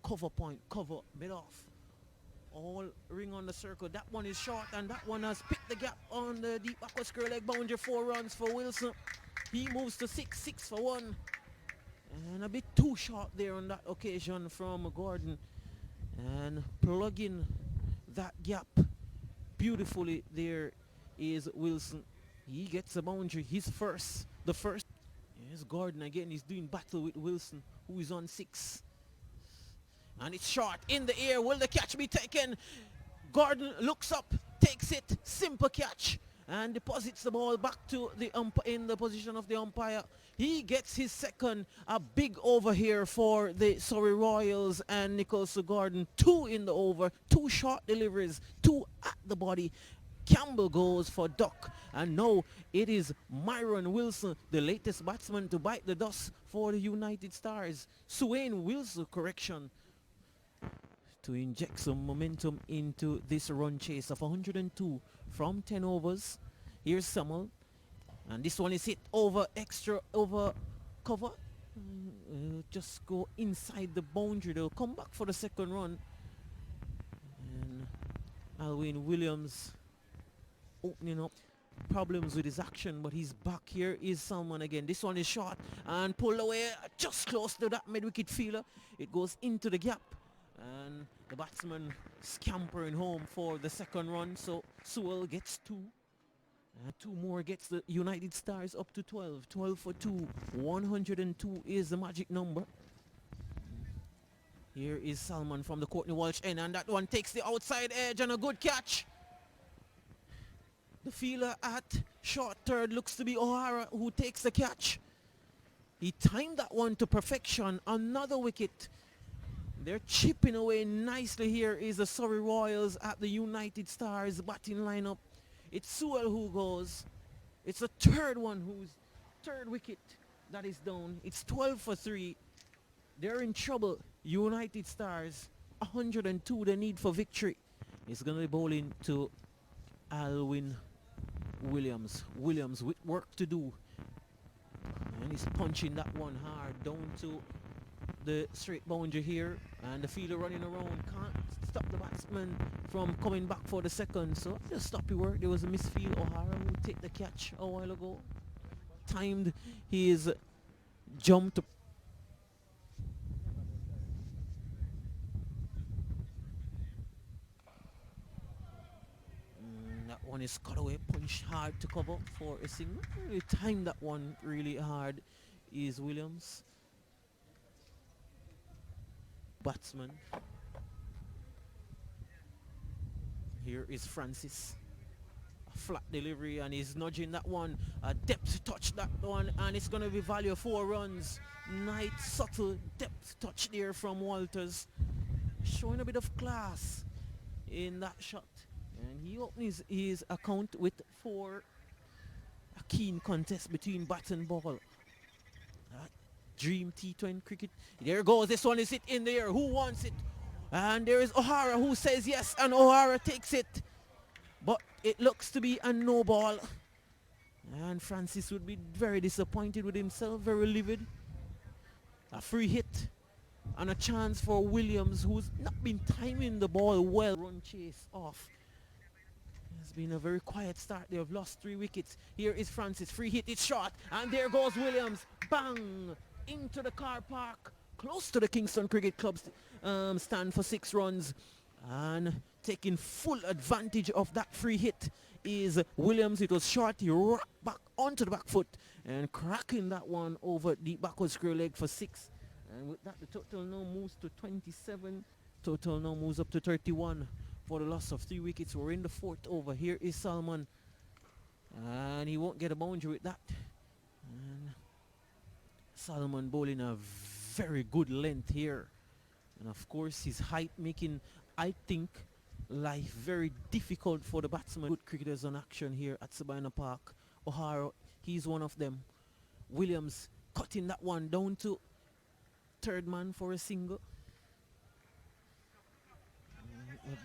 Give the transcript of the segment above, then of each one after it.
cover point, cover, bit off. All ring on the circle. That one is short, and that one has picked the gap on the deep backward square leg boundary. 4 runs for Wilson. He moves to 6 for 1. And a bit too short there on that occasion from Gordon. And plugging that gap beautifully there is Wilson. He gets a boundary, his first, the first. Here's Gordon again, he's doing battle with Wilson, who is on 6. And it's short, in the air, will the catch be taken? Gordon looks up, takes it, simple catch, and deposits the ball back to the in the position of the umpire. He gets his second, a big over here for the Surrey Royals and Nicholas Gordon. 2 in the over, 2 short deliveries, 2 at the body. Campbell goes for duck, and now it is Myron Wilson, the latest batsman to bite the dust for the United Stars. Swain Wilson, correction, to inject some momentum into this run chase of 102 from 10 overs. Here's Samuel, and this one is hit over extra, over cover. Just go inside the boundary. They'll come back for the second run, and Alwyn Williams opening up problems with his action, but he's back. Here is Salman again. This one is short and pulled away just close to that mid-wicket fielder. It goes into the gap, and the batsman scampering home for the second run. So Sewell gets 2. 2 more gets the United Stars up to 12. 12 for 2. 102 is the magic number. Here is Salman from the Courtney Walsh end, and that one takes the outside edge and a good catch. The fielder at short third looks to be O'Hara, who takes the catch. He timed that one to perfection. Another wicket. They're chipping away nicely. Here is the Surrey Royals at the United Stars batting lineup. It's Sewell who goes. It's the third one, who's third wicket that is down. It's 12 for 3. They're in trouble. United Stars, 102 they need for victory. It's going to be bowling to Alwyn Williams. Williams with work to do. And he's punching that one hard down to the straight boundary here, and the fielder running around can't stop the batsman from coming back for the second. So just stop your work. There was a misfield. O'Hara who take the catch a while ago, timed his jump to that one is cut away, punched hard to cover for a single. He timed that one really hard is Williams. Batsman. Here is Francis. A flat delivery, and he's nudging that one. A depth touch that one, and it's going to be value of 4 runs. Nice subtle depth touch there from Walters. Showing a bit of class in that shot. And he opens his account with 4. A keen contest between bat and ball. Dream T10 cricket. There goes. This one is hit in the air. Who wants it? And there is O'Hara who says yes, and O'Hara takes it. But it looks to be a no ball. And Francis would be very disappointed with himself, very livid. A free hit and a chance for Williams, who's not been timing the ball well. Run chase off. It's been a very quiet start. They have lost 3 wickets. Here is Francis. Free hit. It's short. And there goes Williams. Bang! Into the car park. Close to the Kingston Cricket Club's stand for 6 runs. And taking full advantage of that free hit is Williams. It was short. He rocked back onto the back foot and cracking that one over the backward square leg for 6. And with that, the total now moves to 27. Total now moves up to 31 for the loss of 3 wickets. We're in the 4th over. Here is Salman. And he won't get a boundary with that. And Salman bowling a very good length here. And of course his height making, I think, life very difficult for the batsman. Good cricketers on action here at Sabina Park. O'Hara, he's one of them. Williams cutting that one down to third man for a single.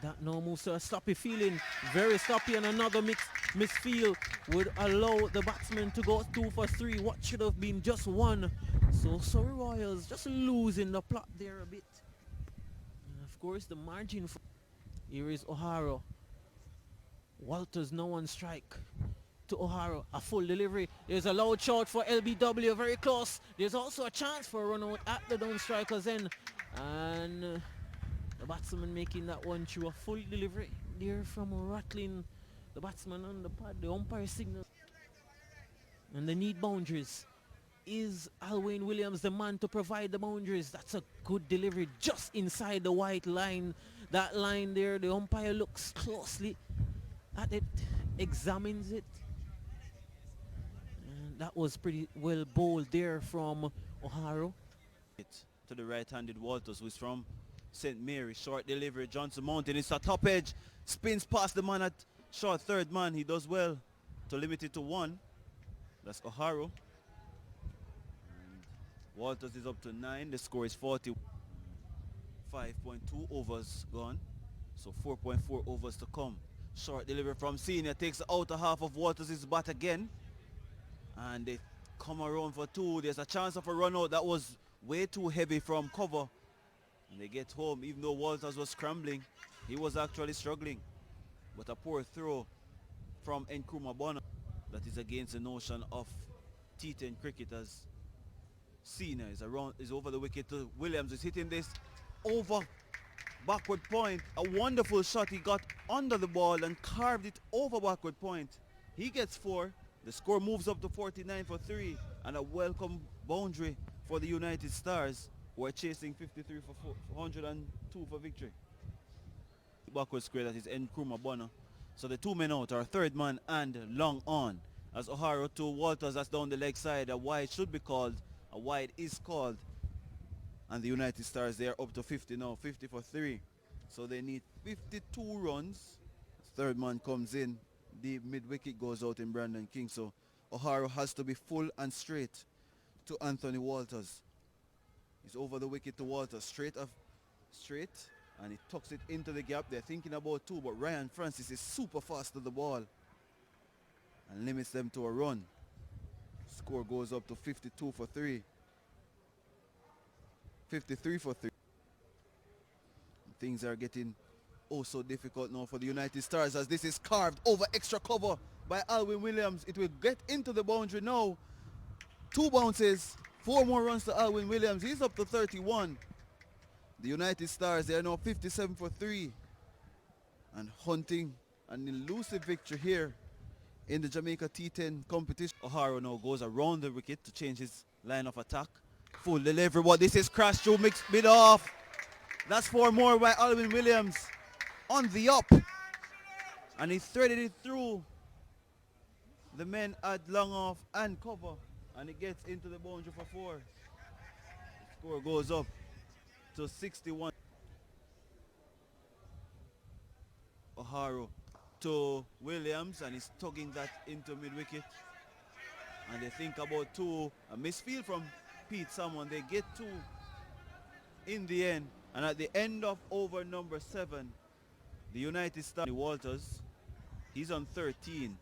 That now moves to a sloppy feeling. Very sloppy, and another misfield would allow the batsman to go 2 for 3. What should have been just 1. So Surrey Royals just losing the plot there a bit. course, the margin for... Here is O'Hara. Walters now on strike. To O'Hara, a full delivery. There's a loud shout for LBW, very close. There's also a chance for a run out at the down striker's end. And the batsman making that one through a full delivery. There from rattling the batsman on the pad, the umpire signal. And they need boundaries. Is Alwyn Williams the man to provide the boundaries? That's a good delivery just inside the white line. That line there, the umpire looks closely at it, examines it. And that was pretty well bowled there from O'Hara. To the right-handed Walters, who's from St. Mary. Short delivery, Johnson Mountain. It's a top edge. Spins past the man at short third man. He does well to limit it to one. That's O'Hara. Walters is up to 9. The score is 40. 5.2 overs gone. So 4.4 overs to come. Short delivery from Senior. Takes the outer half of Walters' bat again. And they come around for 2. There's a chance of a run out. That was way too heavy from cover. And they get home. Even though Walters was scrambling, he was actually struggling. But a poor throw from Nkrumah Bonner. That is against the notion of T10 cricket, as Senior is over the wicket to Williams. Is hitting this over backward point. A wonderful shot. He got under the ball and carved it over backward point. He gets 4. The score moves up to 49 for 3. And a welcome boundary for the United Stars, who are chasing 53 for 102 for victory. Backward square, that is Nkrumah Bonner. So the 2 men out are third man and long on. As O'Hara to Walters, that's down the leg side. A wide should be called. A wide is called. And the United Stars, they are up to 50 now. 50 for 3. So they need 52 runs. Third man comes in. The mid-wicket goes out in Brandon King. So O'Hara has to be full and straight to Anthony Walters. He's over the wicket to Walters. Straight. And he tucks it into the gap. They're thinking about 2. But Ryan Francis is super fast to the ball. And limits them to a run. Score goes up to 52 for 3. 53 for 3. Things are getting oh so difficult now for the United Stars, as this is carved over extra cover by Alwyn Williams. It will get into the boundary now. 2 bounces, 4 more runs to Alwyn Williams. He's up to 31. The United Stars, they are now 57 for 3. And hunting an elusive victory here in the Jamaica T10 competition. O'Hara now goes around the wicket to change his line of attack. Full delivery, but this is crashed through, mixed mid off. That's 4 more by Alwyn Williams on the up. And he threaded it through the men at long off and cover. And it gets into the boundary for 4. The score goes up to 61. O'Hara to Williams, and he's tugging that into mid-wicket. And they think about 2. A misfield from Pete Salmon. They get 2 in the end. And at the end of over number 7, the United Stars, Walters, he's on 13.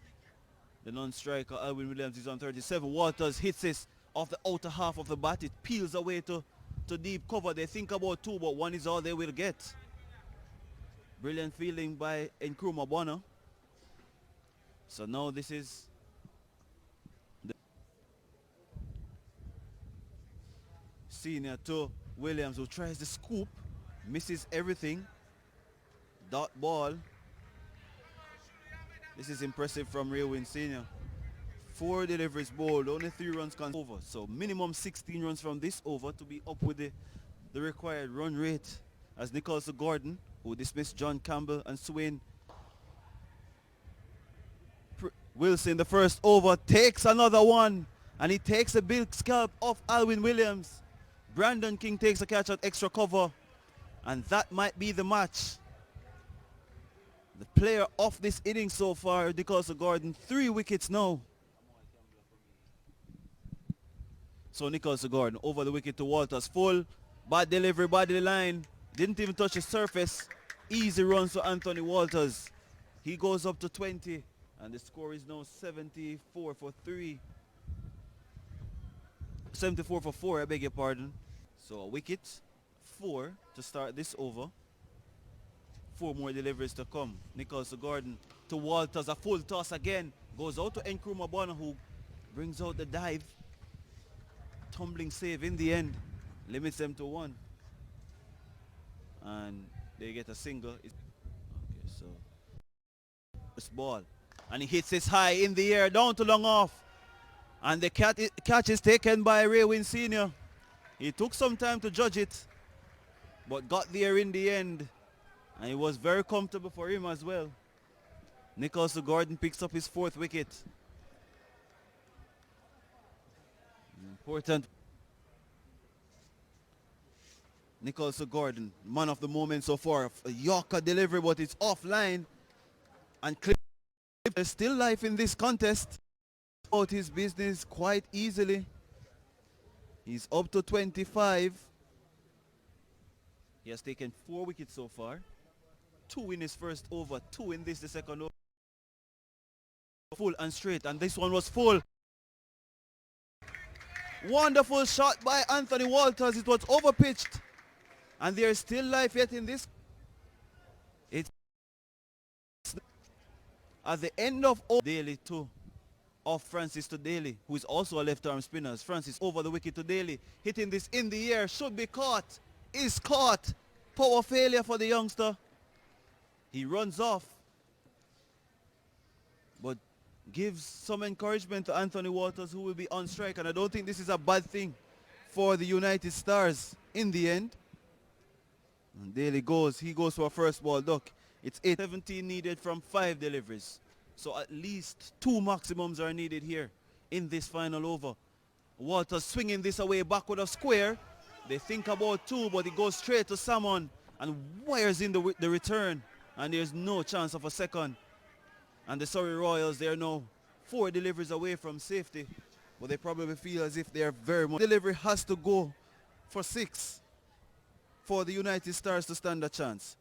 The non-striker, Alwyn Williams, is on 37. Walters hits this off the outer half of the bat. It peels away to deep cover. They think about 2, but 1 is all they will get. Brilliant fielding by Nkrumah Bonner. So now this is the Senior to Williams, who tries the scoop, misses everything. Dot ball. This is impressive from Railwin Senior. 4 deliveries bowled, only 3 runs can over. So minimum 16 runs from this over to be up with the required run rate. As Nicholson Gordon, who dismissed John Campbell and Swain Wilson, the first over, takes another one. And he takes a big scalp off Alwyn Williams. Brandon King takes a catch at extra cover. And that might be the match. The player of this inning so far, Nicholson Gordon, 3 wickets now. So Nicholson Gordon over the wicket to Walters. Full, bad delivery, body line. Didn't even touch the surface. Easy runs for Anthony Walters. He goes up to 20. And the score is now 74 for 3. 74 for 4, I beg your pardon. So a wicket, 4 to start this over. 4 more deliveries to come. Nichols to Gordon to Walters. A full toss again. Goes out to Nkrumah Bonner, who brings out the dive. Tumbling save in the end. Limits them to 1. And they get a single. Okay, so this ball. And he hits this high in the air, down to long off. And the catch is taken by Raywin Sr. He took some time to judge it, but got there in the end. And it was very comfortable for him as well. Nichols to Gordon picks up his 4th wicket. Important. Nichols to Gordon, man of the moment so far. A Yorker delivery, but it's offline. And there's still life in this contest. Out his business quite easily. He's up to 25. He has taken 4 wickets so far. 2 in his first over, 2 in this, the second over. Full and straight, and this one was full. Wonderful shot by Anthony Walters. It was overpitched. And there is still life yet in this. It's at the end of Daly too. Off Francis to Daly, who is also a left-arm spinner. Francis over the wicket to Daly. Hitting this in the air. Should be caught. Is caught. Power failure for the youngster. He runs off. But gives some encouragement to Anthony Walters, who will be on strike. And I don't think this is a bad thing for the United Stars in the end. And Daly goes. He goes for a first ball duck. It's 8-17 needed from 5 deliveries. So at least 2 maximums are needed here in this final over. Walters swinging this away backward of square. They think about 2, but it goes straight to Salmon and wires in the return. And there's no chance of a second. And the Surrey Royals, they're now 4 deliveries away from safety. But they probably feel as if they're very much. Delivery has to go for 6 for the United Stars to stand a chance.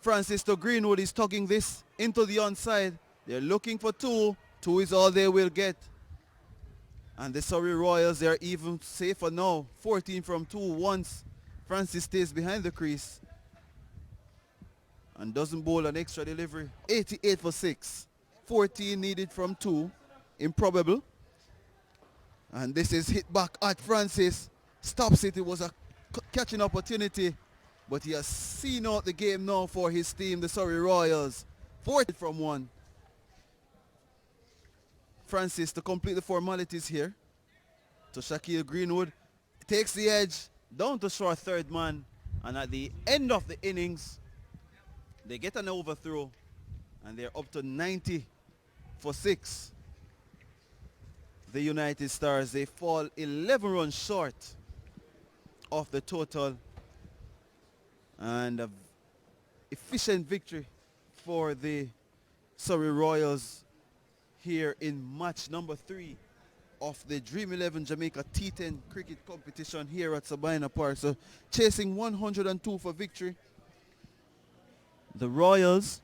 Francis to Greenwood is tugging this into the onside. They're looking for 2. 2 is all they will get. And the Surrey Royals, they're even safer now. 14 from 2 once Francis stays behind the crease and doesn't bowl an extra delivery. 88 for 6. 14 needed from 2. Improbable. And this is hit back at Francis. Stops it. It was a catching opportunity. But he has seen out the game now for his team, the Surrey Royals. 40 from 1. Francis to complete the formalities here. To Shaquille Greenwood. Takes the edge down to short third man. And at the end of the innings, they get an overthrow. And they're up to 90 for 6. The United Stars, they fall 11 runs short of the total. And an efficient victory for the Surrey Royals here in match number 3 of the Dream 11 Jamaica T10 cricket competition here at Sabina Park. So chasing 102 for victory. The Royals,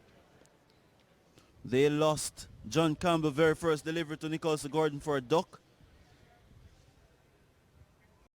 they lost John Campbell very first delivery to Nichols Gordon for a duck.